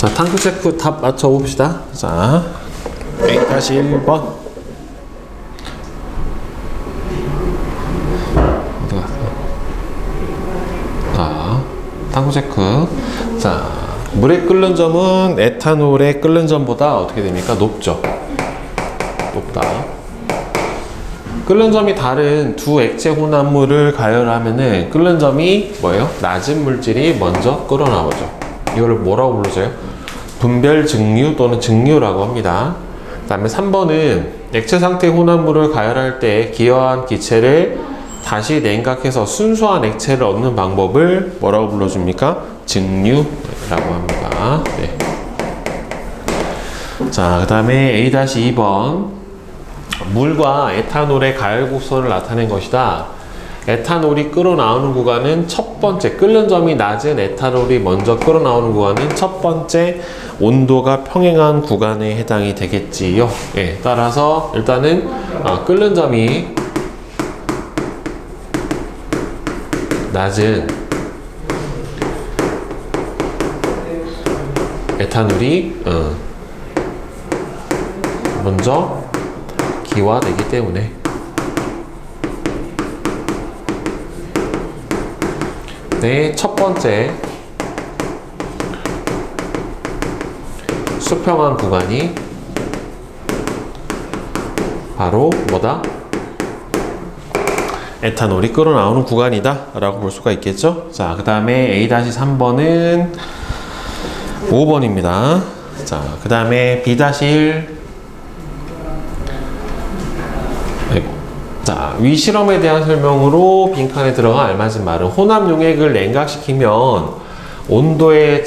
자, 탱크 체크 답 맞춰봅시다. 자, A-1번. 어디 갔어요? 자, 탱크 체크. 자, 물에 끓는 점은 에탄올에 끓는 점보다 어떻게 됩니까? 높죠. 높다. 끓는 점이 다른 두 액체 혼합물을 가열하면은 끓는 점이 뭐예요? 낮은 물질이 먼저 끓어 나오죠. 이거를 뭐라고 부르죠? 분별 증류 또는 증류라고 합니다. 그 다음에 3번은 액체 상태 혼합물을 가열할 때 기여한 기체를 다시 냉각해서 순수한 액체를 얻는 방법을 뭐라고 불러줍니까? 증류라고 합니다. 네. 자, 그 다음에 A-2번. 물과 에탄올의 가열 곡선을 나타낸 것이다. 에탄올이 끓어나오는 구간은 첫 번째, 끓는 점이 낮은 에탄올이 먼저 끓어나오는 구간은 첫 번째 온도가 평행한 구간에 해당이 되겠지요. 예, 따라서 일단은 끓는 점이 낮은 에탄올이 먼저 기화되기 때문에 네, 첫 번째 수평한 구간이 바로 뭐다? 에탄올이 끓어나오는 구간이다 라고 볼 수가 있겠죠. 자, 그 다음에 A-3번은 5번입니다. 자, 그 다음에 B-1. 자, 위 실험에 대한 설명으로 빈칸에 들어가 알맞은 말은 혼합 용액을 냉각시키면 온도에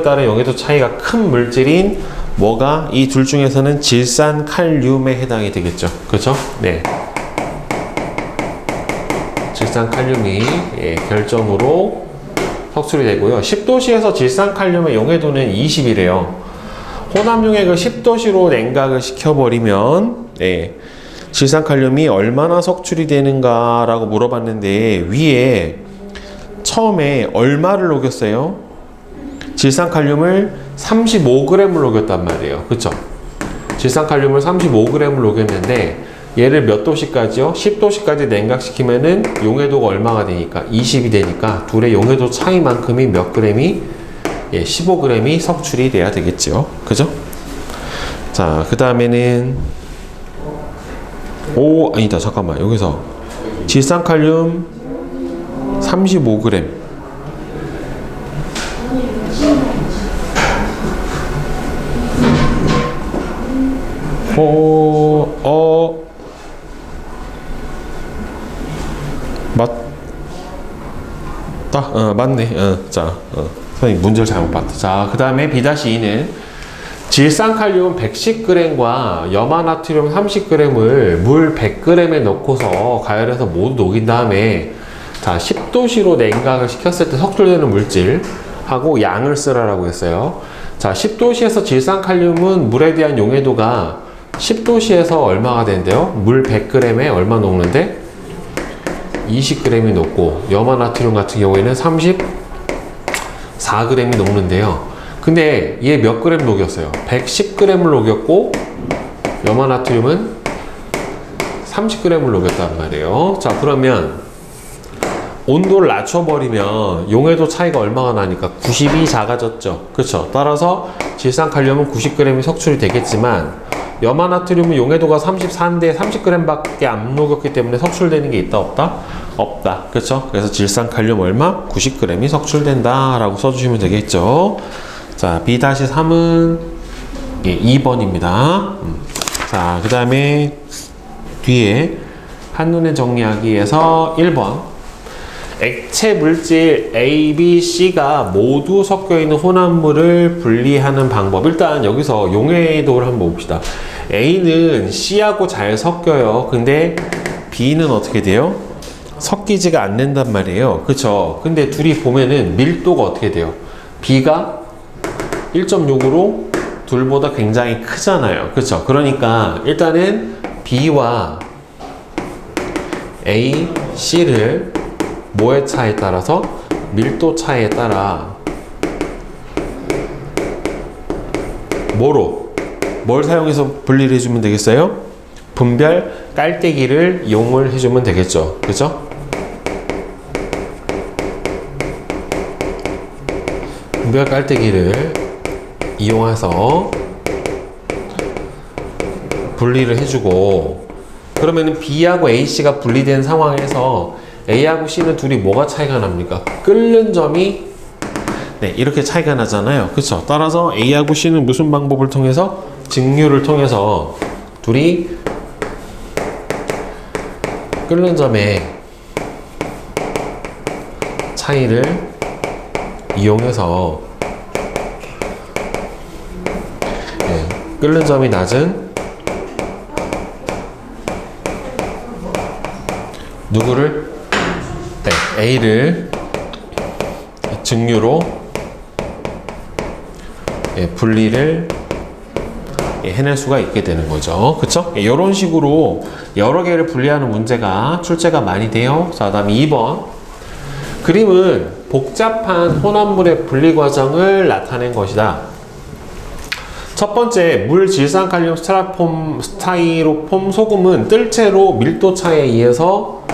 따른 용해도 차이가 큰 물질인 뭐가 이 둘 중에서는 질산칼륨에 해당이 되겠죠. 그렇죠? 네. 질산칼륨이 결정으로 석출이 되고요. 10도씨에서 질산칼륨의 용해도는 20이래요. 혼합 용액을 10도씨로 냉각을 시켜버리면 질산칼륨이 얼마나 석출이 되는가 라고 물어봤는데 위에 처음에 얼마를 녹였어요? 질산칼륨을 35g을 녹였단 말이에요. 그쵸? 질산칼륨을 35g을 녹였는데 얘를 몇 도씨까지요? 10도씨까지 냉각시키면은 용해도가 얼마가 되니까? 20이 되니까 둘의 용해도 차이만큼이 몇 g이? 15g이 석출이 돼야 되겠죠. 그죠? 자, 그 다음에는 아니다, 잠깐만. 여기서 질산칼륨 35g 맞다? 맞네. 자, 선생님 문제를 잘못 봤다. 자, 그 다음에 B-2는 질산칼륨 110g과 염화나트륨 30g을 물 100g에 넣고서 가열해서 모두 녹인 다음에 자, 10도씨로 냉각을 시켰을 때 석출되는 물질하고 양을 쓰라라고 했어요. 자, 10도씨에서 질산칼륨은 물에 대한 용해도가 10도씨에서 얼마가 된대요? 물 100g에 얼마 녹는데? 20g이 녹고 염화나트륨 같은 경우에는 34g이 녹는데요. 근데 얘 몇 그램 녹였어요? 110g을 녹였고 염화나트륨은 30g을 녹였단 말이에요. 자, 그러면 온도를 낮춰버리면 용해도 차이가 얼마가 나니까 90이 작아졌죠. 그렇죠? 따라서 질산칼륨은 90g이 석출이 되겠지만 염화나트륨은 용해도가 34인데 30g밖에 안 녹였기 때문에 석출되는 게 있다 없다? 없다. 그렇죠? 그래서 질산칼륨 얼마? 90g이 석출된다 라고 써주시면 되겠죠. 자, B-3은 2번입니다. 자, 그 다음에 뒤에 한눈에 정리하기에서 1번. 액체 물질 A, B, C가 모두 섞여 있는 혼합물을 분리하는 방법. 일단 여기서 용해도를 한번 봅시다. A는 C하고 잘 섞여요. 근데 B는 어떻게 돼요? 섞이지가 않는단 말이에요. 그쵸? 근데 둘이 보면은 밀도가 어떻게 돼요? B가 1.6으로 둘보다 굉장히 크잖아요. 그쵸? 그러니까 일단은 B와 A, C를 뭐의 차에 따라서? 밀도 차에 따라 뭘 사용해서 분리를 해주면 되겠어요? 분별 깔때기를 이용을 해주면 되겠죠. 그죠? 분별 깔때기를 이용해서 분리를 해주고, 그러면은 B하고 A씨가 분리된 상황에서 A하고 C는 둘이 뭐가 차이가 납니까? 끓는 점이 네, 이렇게 차이가 나잖아요. 그쵸? 따라서 A하고 C는 무슨 방법을 통해서? 직류를 통해서 둘이 끓는 점의 차이를 이용해서 끓는 점이 낮은 누구를? 네, A를 직류로 분리를 해낼 수가 있게 되는 거죠. 그쵸? 이런 식으로 여러 개를 분리하는 문제가 출제가 많이 돼요. 자, 다음에 2번. 그림은 복잡한 혼합물의 분리 과정을 나타낸 것이다. 첫 번째, 물, 질산, 칼륨, 스타이로폼, 소금은 뜰채로 밀도 차에 의해서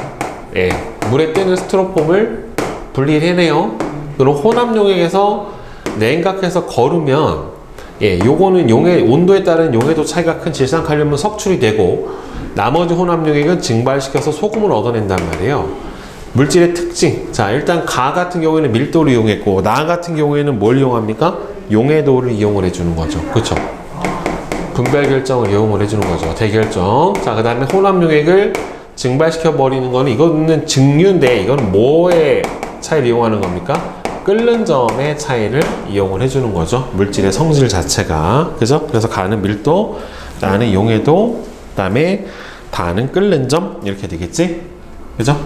물에 뜨는 스티로폼을 분리해내요. 그리고 혼합 용액에서 냉각해서 거르면 요거는 온도에 따른 용해도 차이가 큰 질산칼륨은 석출이 되고, 나머지 혼합 용액은 증발시켜서 소금을 얻어낸단 말이에요. 물질의 특징. 자, 일단 가 같은 경우에는 밀도를 이용했고, 나 같은 경우에는 뭘 이용합니까? 용해도를 이용을 해주는 거죠. 그쵸? 분별 결정을 이용을 해주는 거죠. 대결정. 자, 그 다음에 혼합 용액을 증발시켜 버리는 거는, 이거는 증류인데, 이건 뭐의 차이를 이용하는 겁니까? 끓는 점의 차이를 이용을 해주는 거죠. 물질의 성질 자체가. 그죠? 그래서 가는 밀도, 나는 용해도, 그 다음에 다는 끓는 점, 이렇게 되겠지? 그죠?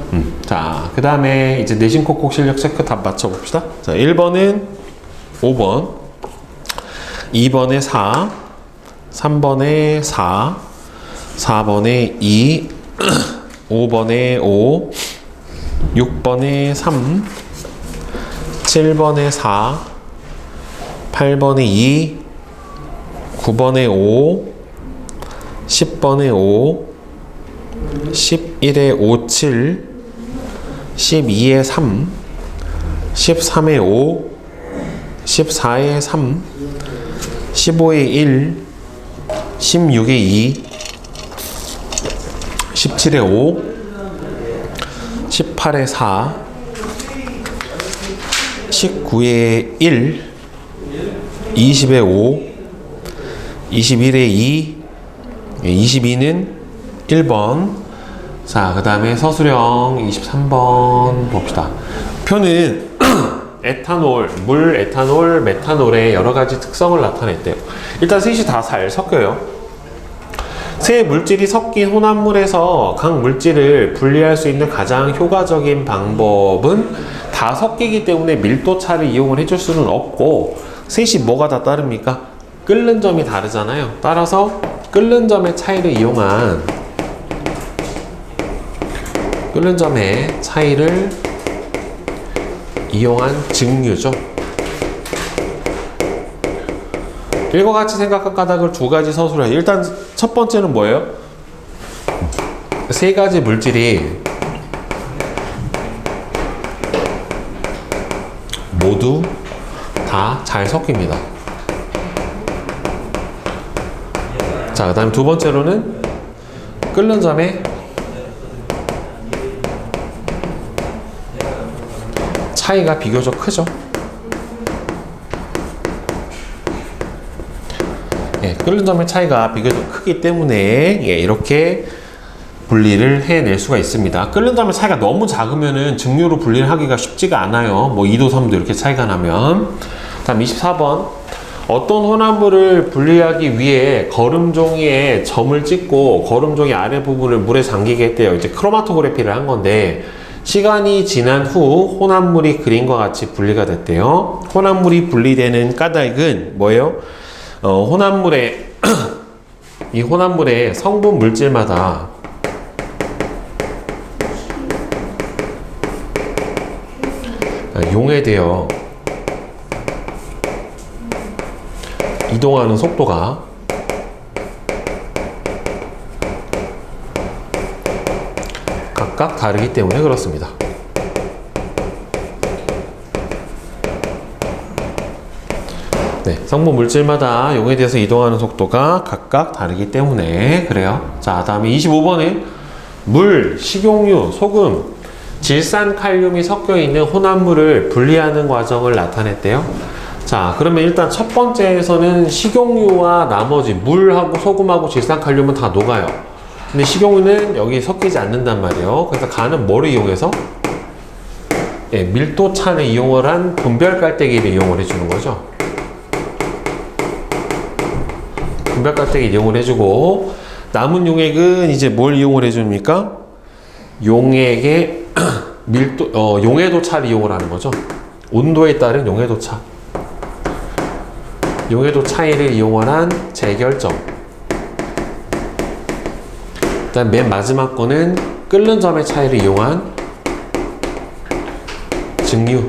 자, 그 다음에 이제 내신 콕콕 실력 체크 답 맞춰봅시다. 자, 1번은 5번, 2번에 4, 3번에 4, 4번에 2, 5번에 5, 6번에 3, 7번에 4, 8번에 2, 9번에 5, 10번에 5, 11에 5, 7, 12에 3, 13에 5, 14에 3, 15에 1, 16에 2, 17에 5, 18에 4, 19에 1, 20에 5, 21에 2, 22는 1번. 자, 그 다음에 서술형 23번 봅시다. 표는 에탄올, 물, 에탄올, 메탄올의 여러 가지 특성을 나타냈대요. 일단 셋이 다 잘 섞여요. 세 물질이 섞인 혼합물에서 각 물질을 분리할 수 있는 가장 효과적인 방법은 다 섞이기 때문에 밀도차를 이용을 해줄 수는 없고, 셋이 뭐가 다 다릅니까? 끓는 점이 다르잖아요. 따라서 끓는 점의 차이를 이용한 증류죠. 일과 같이 생각한 까닭을 두 가지 서술해요. 일단 첫 번째는 뭐예요? 세 가지 물질이 모두 다 잘 섞입니다. 자, 그 다음에 두 번째로는 끓는 점의 차이가 비교적 크죠. 끓는 점의 차이가 비교적 크기 때문에 이렇게 분리를 해낼 수가 있습니다. 끓는 점의 차이가 너무 작으면은 증류로 분리를 하기가 쉽지가 않아요. 뭐 2도, 3도 이렇게 차이가 나면. 다음 24번. 어떤 혼합물을 분리하기 위해 거름종이에 점을 찍고 거름종이 아래 부분을 물에 잠기게 했대요. 이제 크로마토그래피를 한 건데, 시간이 지난 후 혼합물이 그림과 같이 분리가 됐대요. 혼합물이 분리되는 까닭은 뭐예요? 이 혼합물의 성분 물질마다 이동하는 속도가 각각 다르기 때문에 그렇습니다. 네, 성분 물질마다 용해돼서 이동하는 속도가 각각 다르기 때문에 그래요. 자, 다음에 25번은 물, 식용유, 소금, 질산칼륨이 섞여 있는 혼합물을 분리하는 과정을 나타냈대요. 자, 그러면 일단 첫 번째에서는 식용유와 나머지 물하고 소금하고 질산칼륨은 다 녹아요. 근데 식용유는 여기 섞이지 않는단 말이에요. 그래서 간은 뭐를 이용해서? 예, 밀도찬을 이용을 한 분별 깔때기를 이용을 해주는 거죠. 분별 깔때기 이용을 해주고, 남은 용액은 이제 뭘 이용을 해줍니까? 용액의 용해도 차를 이용을 하는 거죠. 온도에 따른 용해도 차. 용해도 차이를 이용을 한 재결점. 일단 맨 마지막 거는 끓는 점의 차이를 이용한 증류.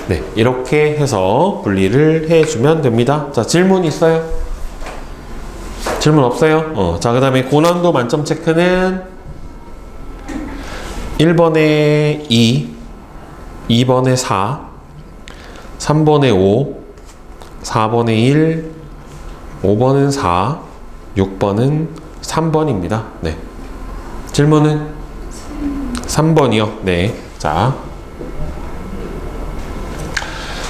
네, 이렇게 해서 분리를 해주면 됩니다. 자, 질문 있어요? 질문 없어요? 자, 그 다음에 고난도 만점 체크는 1번에 2, 2번에 4, 3번에 5, 4번에 1, 5번은 4, 6번은 3번입니다. 네. 질문은 3번이요. 네. 자.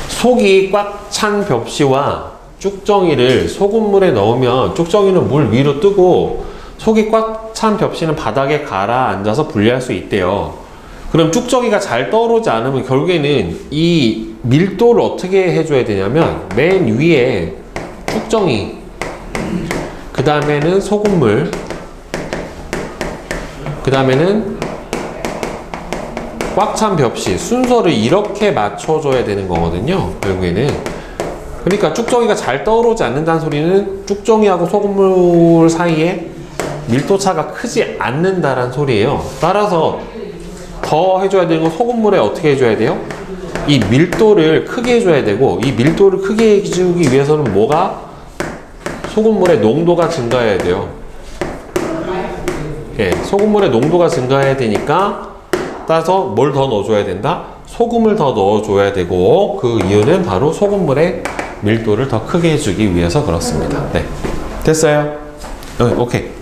속이 꽉 찬 벽시와 쭉정이를 소금물에 넣으면 쭉정이는 물 위로 뜨고 속이 꽉 찬 벽시는 바닥에 가라앉아서 분리할 수 있대요. 그럼 쭉정이가 잘 떠오르지 않으면 결국에는 이 밀도를 어떻게 해줘야 되냐면 맨 위에 쭉정이, 그 다음에는 소금물, 그 다음에는 꽉 찬 벽시, 순서를 이렇게 맞춰줘야 되는 거거든요, 결국에는. 그러니까 쭉정이가 잘 떠오르지 않는다는 소리는 쭉정이하고 소금물 사이에 밀도차가 크지 않는다는 소리예요. 따라서 더 해줘야 되는 건 소금물에 어떻게 해줘야 돼요? 이 밀도를 크게 해줘야 되고, 이 밀도를 크게 해주기 위해서는 뭐가? 소금물의 농도가 증가해야 돼요. 예, 소금물의 농도가 증가해야 되니까 따라서 뭘 더 넣어줘야 된다? 소금을 더 넣어줘야 되고, 그 이유는 바로 소금물의 밀도를 더 크게 해주기 위해서 그렇습니다. 네, 됐어요? 오케이.